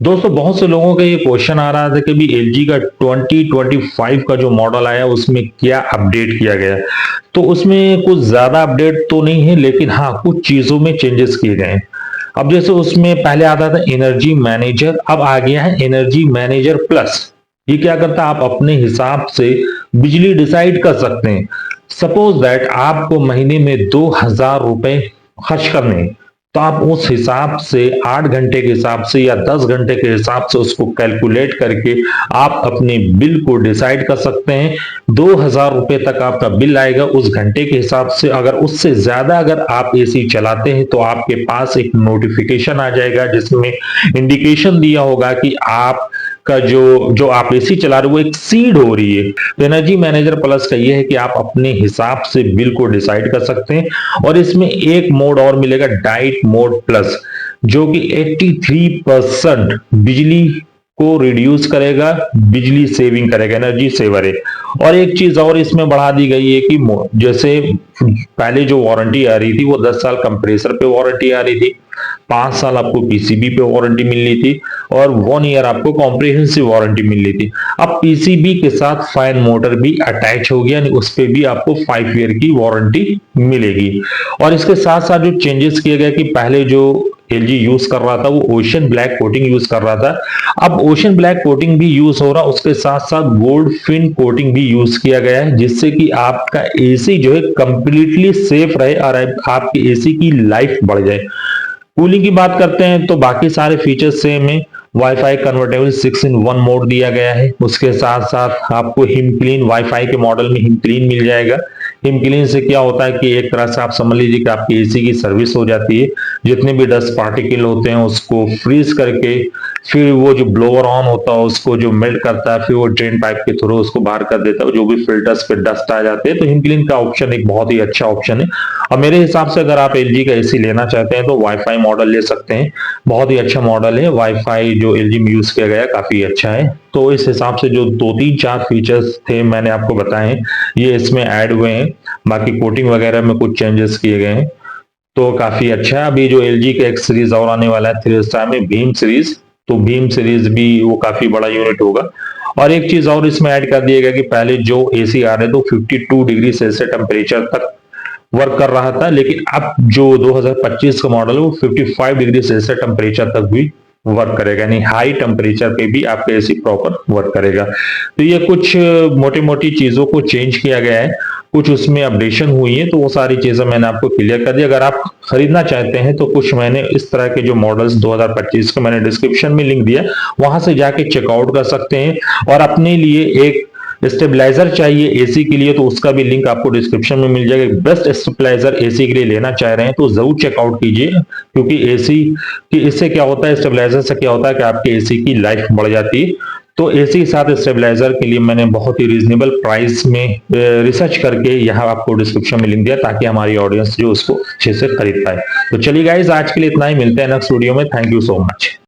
दोस्तों बहुत से लोगों का ये क्वेश्चन आ रहा था कि भी एलजी का 2025 का जो मॉडल आया उसमें क्या अपडेट किया गया। तो उसमें कुछ ज्यादा अपडेट तो नहीं है, लेकिन हाँ कुछ चीजों में चेंजेस किए गए हैं। अब जैसे उसमें पहले आता था एनर्जी मैनेजर, अब आ गया है एनर्जी मैनेजर प्लस। ये क्या करता है, आप अपने हिसाब से बिजली डिसाइड कर सकते हैं। सपोज दैट आपको महीने में 2000 रुपए खर्च करने हैं, तो आप उस हिसाब से 8 घंटे के हिसाब से या 10 घंटे के हिसाब से उसको कैलकुलेट करके आप अपने बिल को डिसाइड कर सकते हैं। 2000 रुपए तक आपका बिल आएगा उस घंटे के हिसाब से। अगर उससे ज्यादा अगर आप एसी चलाते हैं तो आपके पास एक नोटिफिकेशन आ जाएगा जिसमें इंडिकेशन दिया होगा कि आप का जो जो आप एसी चला रहे हो वो एक्सीड हो रही है। तो एनर्जी मैनेजर प्लस का ये है कि आप अपने हिसाब से बिल को डिसाइड कर सकते हैं। और इसमें एक मोड और मिलेगा, डाइट मोड प्लस, जो कि 83% बिजली को रिड्यूस करेगा, बिजली सेविंग करेगा, एनर्जी सेवर है। और एक चीज और इसमें बढ़ा दी गई है कि जैसे पहले जो वारंटी आ रही थी वो 10 साल कंप्रेसर पे वारंटी आ रही थी, 5 साल आपको पीसीबी पे वारंटी मिल रही थी, और 1 ईयर आपको कॉम्प्रिहेंसिव वारंटी मिल रही थी। अब पीसीबी के साथ फैन मोटर भी अटैच हो गया, उस पे भी आपको 5 ईयर की वारंटी मिलेगी। और इसके साथ साथ जो चेंजेस किए गए कि पहले जो एलजी यूज कर रहा था वो ओशन ब्लैक कोटिंग यूज कर रहा था, अब ओशन ब्लैक कोटिंग भी यूज हो रहा, उसके साथ साथ गोल्ड फिन कोटिंग भी यूज किया गया है, जिससे कि आपका एसी जो है कंप्लीटली सेफ रहे और आपके एसी की लाइफ बढ़ जाए। कूलिंग की बात करते हैं तो बाकी सारे फीचर्स सेम है। वाईफाई कन्वर्टेबल 6 in 1 मोड दिया गया है। उसके साथ साथ आपको हिम क्लीन, वाईफाई के मॉडल में हिम क्लीन मिल जाएगा। हिम क्लीन से क्या होता है कि एक तरह से आप समझ लीजिए कि आपकी एसी की सर्विस हो जाती है। जितने भी डस्ट पार्टिकल होते हैं उसको फ्रीज करके फिर वो जो ब्लोअर ऑन होता है उसको जो मेल्ट करता है, फिर वो ड्रेन पाइप के थ्रू उसको बाहर कर देता है, जो भी फिल्टर्स पे डस्ट आ जाते हैं। तो हिम क्लीन का ऑप्शन एक बहुत ही अच्छा ऑप्शन है। और मेरे हिसाब से अगर आप एलजी का एसी लेना चाहते हैं तो वाईफाई मॉडल ले सकते हैं। बहुत ही अच्छा मॉडल है, वाईफाई जो एलजी में यूज किया गया काफी अच्छा है। तो इस हिसाब से जो 2 3 4 फीचर्स थे मैंने आपको बताए हैं, ये इसमें ऐड हुए हैं। बाकी कोटिंग वगैरह में कुछ चेंजेस किए गए हैं, तो काफी अच्छा है। अभी जो एलजी का एक सीरीज और आने वाला है 3 स्टार में, भीम सीरीज, तो भीम सीरीज भी वो काफी बड़ा यूनिट होगा। और एक चीज और इसमें ऐड कर दिया गया कि पहले जो एसी आ रहे तो 52 डिग्री सेल्सियस टेम्परेचर तक वर्क कर रहा था, लेकिन अब जो 2025 का मॉडल है वो 55 डिग्री सेल्सियस टेम्परेचर तक भी वर्क करेगा, यानी हाई टेम्परेचर पे भी आपका एसी प्रॉपर वर्क करेगा। तो ये कुछ मोटी मोटी चीजों को चेंज किया गया है, कुछ उसमें अपडेशन हुई है, तो वो सारी चीजें मैंने आपको क्लियर कर दी। अगर आप खरीदना चाहते हैं तो कुछ मैंने इस तरह के जो मॉडल्स 2025 के मैंने डिस्क्रिप्शन में लिंक दिया, वहां से जाके चेकआउट कर सकते हैं। और अपने लिए एक स्टेबलाइजर चाहिए एसी के लिए तो उसका भी लिंक आपको डिस्क्रिप्शन में मिल जाएगा। बेस्ट स्टेबलाइजर एसी के लिए लेना चाह रहे हैं तो जरूर चेकआउट कीजिए, क्योंकि एसी की इससे क्या होता है, स्टेबलाइजर से क्या होता है कि आपके एसी की लाइफ बढ़ जाती है। तो एसी के साथ स्टेबलाइजर के लिए मैंने बहुत ही रीजनेबल प्राइस में रिसर्च करके यहाँ आपको डिस्क्रिप्शन में लिंक दिया, ताकि हमारी ऑडियंस जो उसको अच्छे से खरीद पाए। तो चलिए गाइज, आज के लिए इतना ही, मिलते हैं नेक्स्ट वीडियो में। Thank you so much.